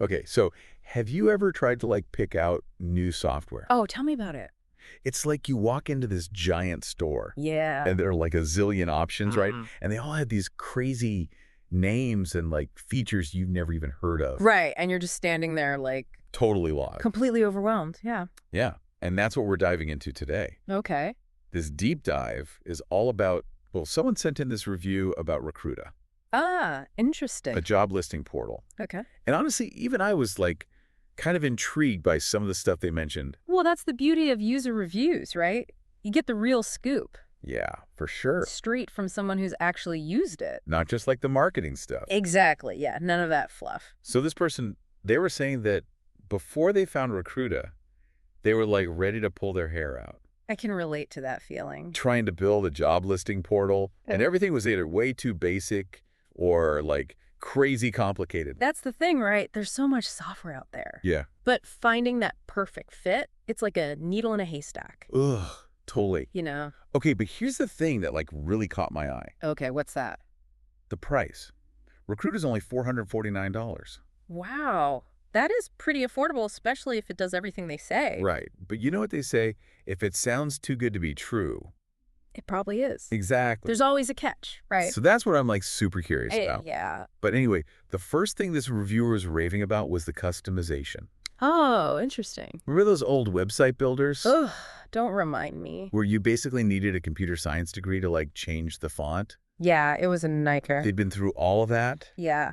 Okay, so have you ever tried to like pick out new software? Oh, tell me about it. It's like you walk into this giant store Yeah. and there are like a zillion options, right? Mhm. And they all have these crazy names and like features you've never even heard of. Right, and you're just standing there, like, Totally lost. completely overwhelmed. Yeah. Yeah. And that's what we're diving into today. Okay. This deep dive is all about, well, someone sent in this review about Recruita, Ah, a interesting. job listing portal. Okay. And honestly, even I was like kind of intrigued by some of the stuff they mentioned. Well, that's the beauty of user reviews, right? You get the real scoop Yeah, for sure. straight from someone who's actually used it. Not just like the marketing stuff. Exactly. Yeah, none of that fluff. So this person, they were saying that before they found Recruita, they were like ready to pull their hair out, I can relate to that feeling. trying to build a job listing portal, and everything was either way too basic or like crazy complicated. That's the thing, right? There's so much software out there. Yeah. But finding that perfect fit, it's like a needle in a haystack, Ugh, totally. you know? Okay, but here's the thing that like really caught my eye. Okay, what's that? The price. Recruita's only $449. Wow. That is pretty affordable, especially if it does everything they say. Right. But you know what they say? If it sounds too good to be true. It probably is. Exactly. There's always a catch, right? So that's what I'm like super curious about. Yeah. But anyway, the first thing this reviewer was raving about was the customization. Oh, interesting. Remember those old website builders Ugh, don't remind me. where you basically needed a computer science degree to like change the font? Yeah, it was a nightmare. They'd been through all of that, Yeah.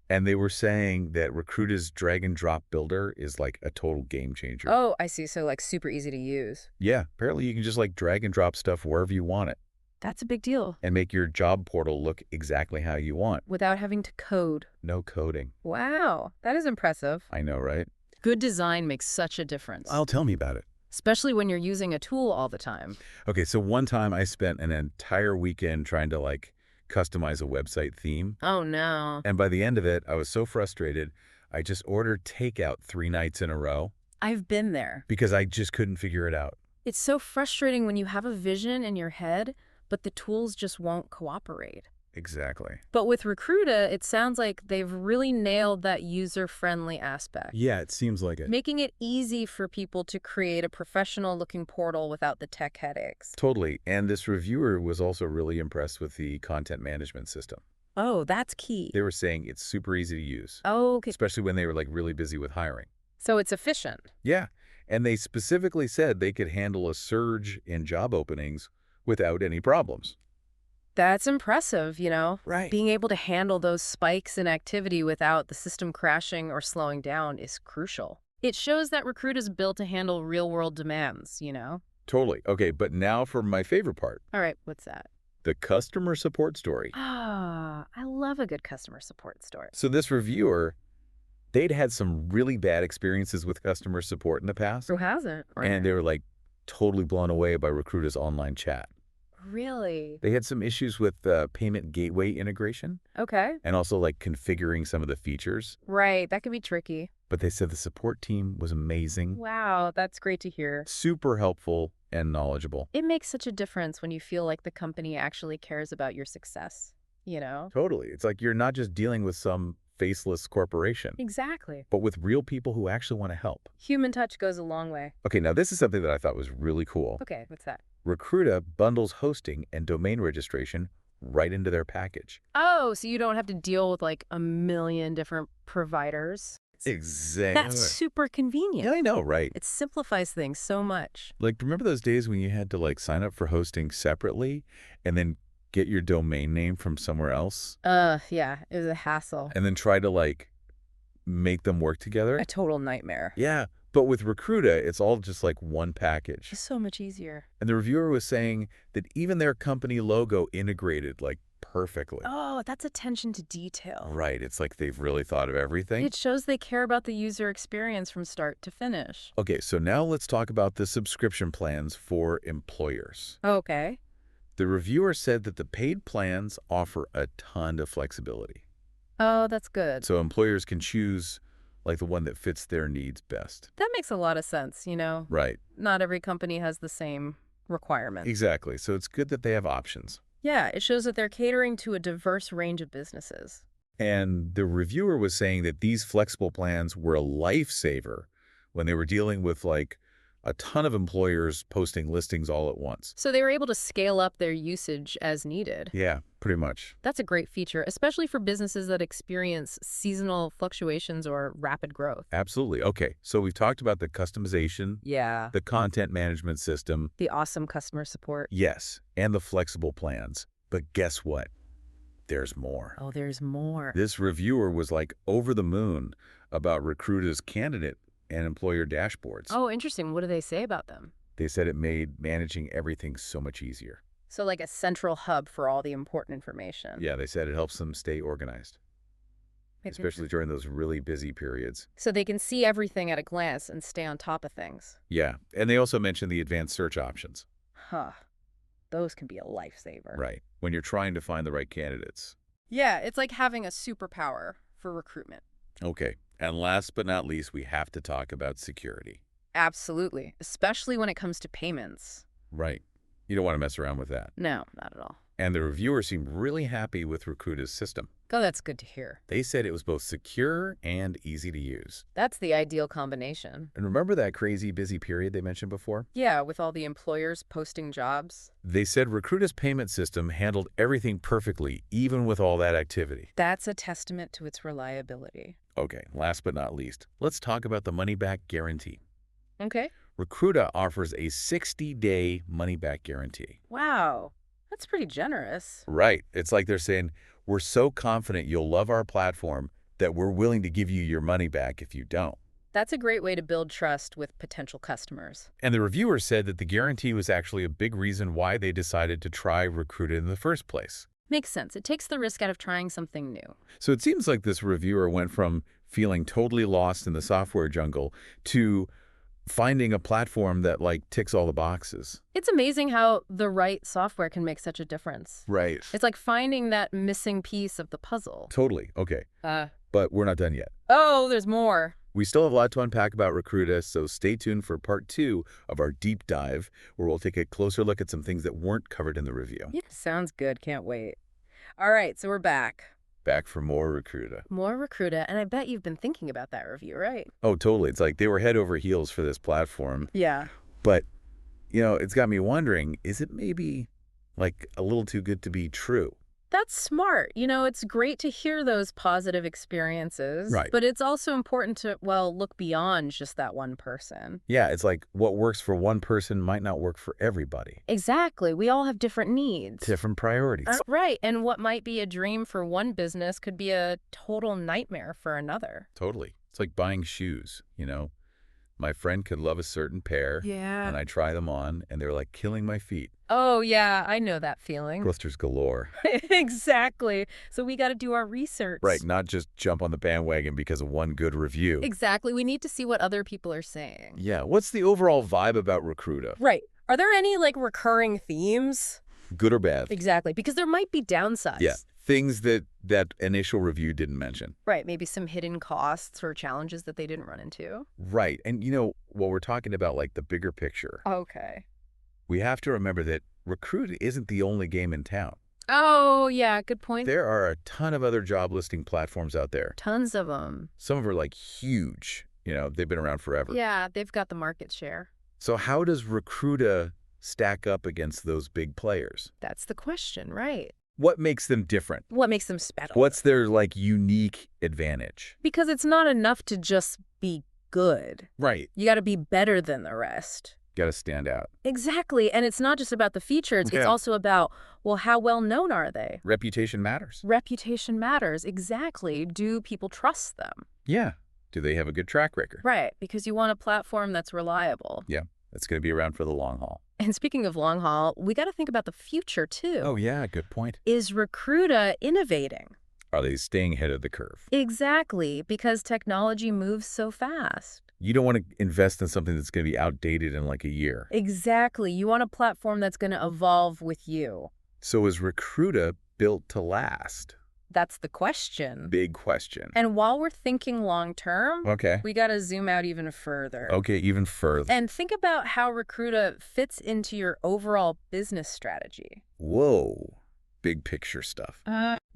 and they were saying that Recruita's drag and drop builder is like a total game changer. Oh, I see. So, like, super easy to use. Yeah, apparently you can just like drag and drop stuff wherever you want it That's a big deal. and make your job portal look exactly how you want. Without having to code. No coding. Wow, that is impressive. I know, right? Good design makes such a difference, Tell me about it. especially when you're using a tool all the time. Okay, so one time I spent an entire weekend trying to like customize a website theme. Oh, no. And by the end of it, I was so frustrated, I just ordered takeout 3 nights in a row I've been there. because I just couldn't figure it out. It's so frustrating when you have a vision in your head, but the tools just won't cooperate. Exactly. But with Recruita, it sounds like they've really nailed that user-friendly aspect, Yeah, it seems like it. making it easy for people to create a professional-looking portal without the tech headaches. Totally. And this reviewer was also really impressed with the content management system. Oh, that's key. They were saying it's super easy to use, Oh, okay. especially when they were like really busy with hiring. So it's efficient. Yeah. And they specifically said they could handle a surge in job openings without any problems. That's impressive, you know? Right. Being able to handle those spikes in activity without the system crashing or slowing down is crucial. It shows that Recruit is built to handle real-world demands, you know? Totally. Okay, but now for my favorite part, All right, what's that? the customer support story. Ah, I love a good customer support story. So this reviewer, they'd had some really bad experiences with customer support in the past, Who hasn't? and they were like totally blown away by Recruita's online chat. Really? They had some issues with payment gateway integration Okay. and also like configuring some of the features, Right, that could be tricky. but they said the support team was amazing, Wow, that's great to hear. super helpful and knowledgeable. It makes such a difference when you feel like the company actually cares about your success, you know? Totally. It's like you're not just dealing with some faceless corporation, Exactly. but with real people who actually want to help. Human touch goes a long way. Okay, now this is something that I thought was really cool. Okay, what's that? Recruita bundles hosting and domain registration right into their package. Oh, so you don't have to deal with like a million different providers. Exactly. That's super convenient. Yeah, I know, right? It simplifies things so much. Like, remember those days when you had to like sign up for hosting separately and then get your domain name from somewhere else Yeah, it was a hassle. and then try to like make them work together? A total nightmare. Yeah, but with Recruita, it's all just like one package. It's so much easier. And the reviewer was saying that even their company logo integrated like perfectly. Oh, that's attention to detail. Right, it's like they've really thought of everything. It shows they care about the user experience from start to finish. Okay, so now let's talk about the subscription plans for employers. Okay. The reviewer said that the paid plans offer a ton of flexibility. Oh, that's good. So employers can choose like the one that fits their needs best. That makes a lot of sense, you know? Right. Not every company has the same requirements. Exactly. So it's good that they have options. Yeah, it shows that they're catering to a diverse range of businesses. And the reviewer was saying that these flexible plans were a lifesaver when they were dealing with like a ton of employers posting listings all at once. So they were able to scale up their usage as needed. Yeah, pretty much. That's a great feature, especially for businesses that experience seasonal fluctuations or rapid growth. Absolutely. Okay, so we've talked about the customization, Yeah. the content management system, The awesome customer support. yes, and the flexible plans. But guess what? There's more. Oh, there's more. This reviewer was like over the moon about Recruita's candidate and employer dashboards. Oh, interesting. What do they say about them? They said it made managing everything so much easier. So like a central hub for all the important information. Yeah, they said it helps them stay organized, especially during those really busy periods. So they can see everything at a glance and stay on top of things. Yeah, and they also mentioned the advanced search options. Huh. Those can be a lifesaver. Right, when you're trying to find the right candidates. Yeah, it's like having a superpower for recruitment. Okay, and last but not least, we have to talk about security. Absolutely. Especially when it comes to payments. Right. You don't want to mess around with that. No, not at all. And the reviewer seemed really happy with Recruita's system. Oh, that's good to hear. They said it was both secure and easy to use. That's the ideal combination. And remember that crazy busy period they mentioned before? Yeah, with all the employers posting jobs. They said Recruita's payment system handled everything perfectly, even with all that activity. That's a testament to its reliability. Okay, last but not least, let's talk about the money-back guarantee. Okay. Recruita offers a 60-day money-back guarantee. Wow. That's pretty generous. Right. It's like they're saying, we're so confident you'll love our platform that we're willing to give you your money back if you don't. That's a great way to build trust with potential customers. And the reviewer said that the guarantee was actually a big reason why they decided to try Recruita in the first place. Makes sense. It takes the risk out of trying something new. So it seems like this reviewer went from feeling totally lost in the software jungle to finding a platform that like ticks all the boxes. It's amazing how the right software can make such a difference. Right. It's like finding that missing piece of the puzzle. Totally. Okay. But we're not done yet. Oh, there's more. We still have a lot to unpack about Recruita, so stay tuned for part 2 of our deep dive, where we'll take a closer look at some things that weren't covered in the review. Yeah, sounds good. Can't wait. All right, so we're back. Back for more Recruita. More Recruita, and I bet you've been thinking about that review, right? Oh, totally. It's like they were head over heels for this platform. Yeah. But, you know, it's got me wondering, is it maybe like a little too good to be true? That's smart. You know, it's great to hear those positive experiences. Right. But it's also important to, well, look beyond just that one person. Yeah, it's like what works for one person might not work for everybody. Exactly. We all have different needs. Different priorities. Right. And what might be a dream for one business could be a total nightmare for another. Totally. It's like buying shoes, you know? My friend could love a certain pair, Yeah. and I try them on, and they're like killing my feet. Oh, yeah, I know that feeling. Blisters galore. Exactly. So we got to do our research. Right, not just jump on the bandwagon because of one good review. Exactly. We need to see what other people are saying. Yeah, what's the overall vibe about Recruita? Right. Are there any, like, recurring themes? Good or bad? Exactly. Because there might be downsides. Yeah, things that initial review didn't mention. Right. Maybe some hidden costs or challenges that they didn't run into. Right, and you know, while we're talking about like the bigger picture, Okay. we have to remember that Recruita isn't the only game in town. Oh, yeah. Good point. There are a ton of other job listing platforms out there. Tons of them. Some of them are like huge. You know, they've been around forever. Yeah, they've got the market share. So how does Recruita stack up against those big players? That's the question, right? What makes them different? What makes them special? What's their like unique advantage? Because it's not enough to just be good. Right. You got to be better than the rest. Got to stand out. Exactly. And it's not just about the features. It's Yeah. also about, well, how well known are they? Reputation matters. Reputation matters. Exactly. Do people trust them? Yeah. Do they have a good track record? Right. Because you want a platform that's reliable. Yeah. That's going to be around for the long haul. And speaking of long haul, we got to think about the future, too. Oh, yeah. Good point. Is Recruita innovating? Are they staying ahead of the curve? Exactly. Because technology moves so fast. You don't want to invest in something that's going to be outdated in like a year. Exactly. You want a platform that's going to evolve with you. So is Recruita built to last? That's the question. Big question. And while we're thinking long term, Okay. we got to zoom out even further. Okay, even further. And think about how Recruita fits into your overall business strategy. Whoa. big picture stuff?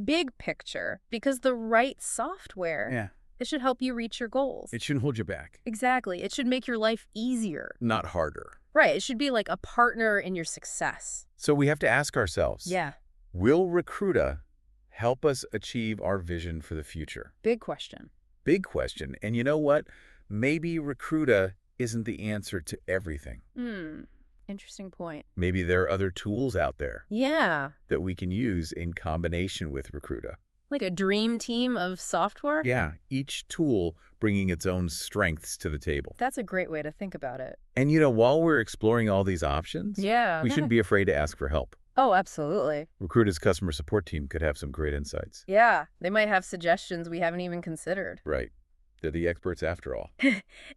Big picture, because the right software, Yeah. it should help you reach your goals. It shouldn't hold you back. Exactly. It should make your life easier. Not harder. Right. It should be like a partner in your success. So we have to ask ourselves, Yeah. will Recruita help us achieve our vision for the future? Big question. Big question. And you know what? Maybe Recruita isn't the answer to everything. Interesting point. Maybe there are other tools out there Yeah. that we can use in combination with Recruita. Like a dream team of software? Yeah, each tool bringing its own strengths to the table. That's a great way to think about it. And while we're exploring all these options, Yeah. we shouldn't be afraid to ask for help. Oh, absolutely. Recruita's customer support team could have some great insights. Yeah. They might have suggestions we haven't even considered. Right. They're the experts after all.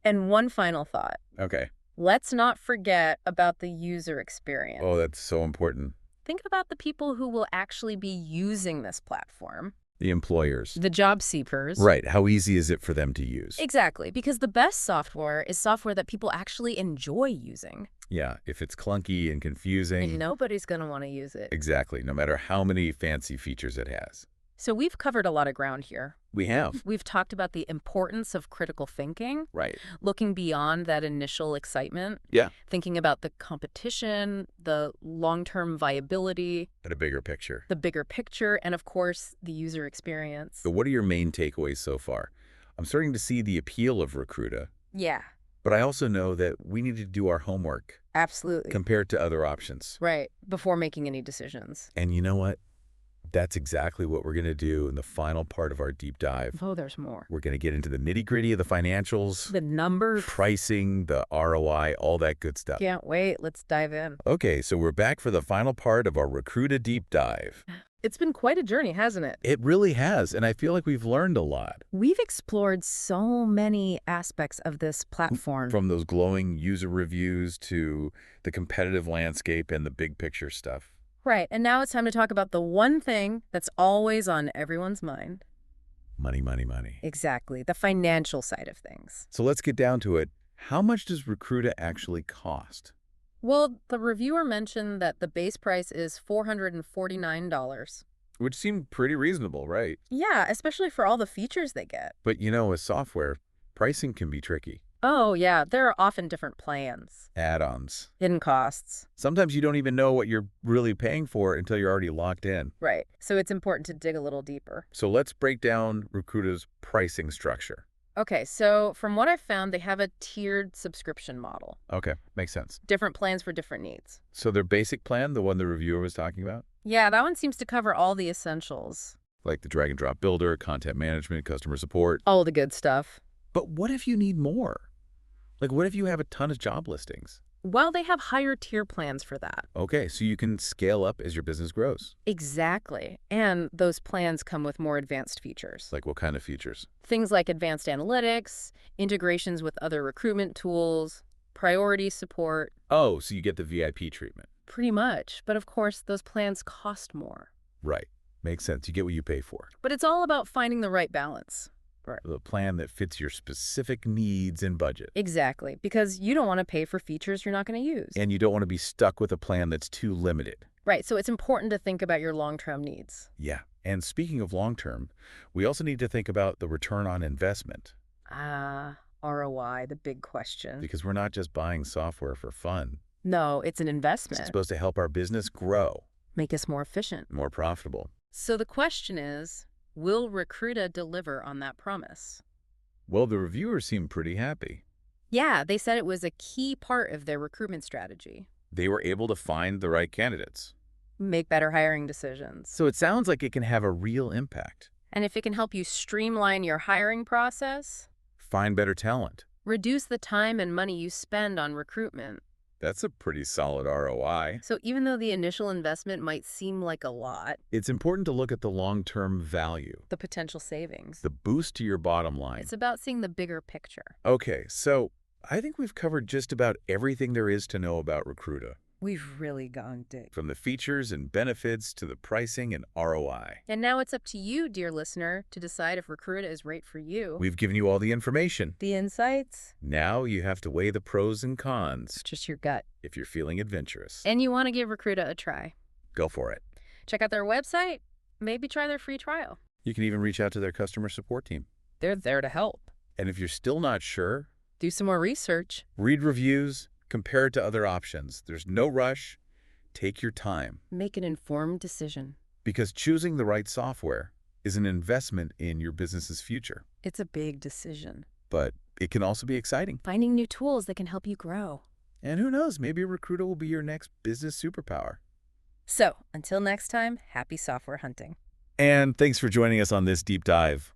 And one final thought. Okay. Let's not forget about the user experience. Oh, that's so important. Think about the people who will actually be using this platform. The employers. The job seekers. Right. How easy is it for them to use? Exactly, because the best software is software that people actually enjoy using. Yeah, if it's clunky and confusing. And nobody's going to want to use it. Exactly, no matter how many fancy features it has. So we've covered a lot of ground here. We have. We've talked about the importance of critical thinking, Right. looking beyond that initial excitement, Yeah. thinking about the competition, the long-term viability, At a bigger picture. the bigger picture, and of course, the user experience. So what are your main takeaways so far? I'm starting to see the appeal of Recruita, Yeah, but I also know that we need to do our homework absolutely. compared to other options. Right, before making any decisions. And you know what? That's exactly what we're going to do in the final part of our deep dive. Oh, there's more. We're going to get into the nitty-gritty of the financials, The numbers. pricing, the ROI, all that good stuff. Can't wait. Let's dive in. Okay, so we're back for the final part of our Recruita deep dive. It's been quite a journey, hasn't it? It really has, and I feel like we've learned a lot. We've explored so many aspects of this platform. From those glowing user reviews to the competitive landscape and the big picture stuff. Right, and now it's time to talk about the one thing that's always on everyone's mind. Money, money, money. Exactly, the financial side of things. So let's get down to it. How much does Recruita actually cost? Well, the reviewer mentioned that the base price is $449. Which seemed pretty reasonable, right? Yeah, especially for all the features they get. But with software, pricing can be tricky. Oh, yeah, there are often different plans. Add-ons. Hidden costs. Sometimes you don't even know what you're really paying for until you're already locked in. Right, so it's important to dig a little deeper. So let's break down Recruita's pricing structure. Okay, so from what I've found, they have a tiered subscription model. Okay, makes sense. Different plans for different needs. So their basic plan, the one the reviewer was talking about? Yeah, that one seems to cover all the essentials. Like the drag and drop builder, content management, customer support. All the good stuff. But what if you need more? Like what if you have a ton of job listings? Well, they have higher tier plans for that. Okay, so you can scale up as your business grows. Exactly. And those plans come with more advanced features. Like what kind of features? Things like advanced analytics, integrations with other recruitment tools, priority support. Oh, so you get the VIP treatment. Pretty much. But of course, those plans cost more. Right. Makes sense. You get what you pay for. But it's all about finding the right balance. The plan that fits your specific needs and budget. Exactly. Because you don't want to pay for features you're not going to use. And you don't want to be stuck with a plan that's too limited. Right. So it's important to think about your long-term needs. Yeah. And speaking of long-term, we also need to think about the return on investment. ROI, the big question. Because we're not just buying software for fun. No, it's an investment. It's supposed to help our business grow. Make us more efficient. More profitable. So the question is, will Recruita deliver on that promise? Well, the reviewers seem pretty happy. Yeah, they said it was a key part of their recruitment strategy. They were able to find the right candidates. Make better hiring decisions. So it sounds like it can have a real impact. And if it can help you streamline your hiring process, Find better talent. reduce the time and money you spend on recruitment. That's a pretty solid ROI. So even though the initial investment might seem like a lot, It's important to look at the long-term value, the potential savings. the boost to your bottom line. It's about seeing the bigger picture. Okay, so I think we've covered just about everything there is to know about Recruita, We've really gone deep. from the features and benefits to the pricing and ROI. And now it's up to you, dear listener, to decide if Recruita is right for you. We've given you all the information. The insights? Now you have to weigh the pros and cons It's just your gut. if you're feeling adventurous. And you want to give Recruita a try. Go for it. Check out their website, maybe try their free trial. You can even reach out to their customer support team. They're there to help. And if you're still not sure, Do some more research. read reviews, compare it to other options. There's no rush. Take your time. Make an informed decision. Because choosing the right software is an investment in your business's future. It's a big decision. But it can also be exciting. Finding new tools that can help you grow. And who knows, maybe Recruita will be your next business superpower. So, until next time, happy software hunting. And thanks for joining us on this deep dive.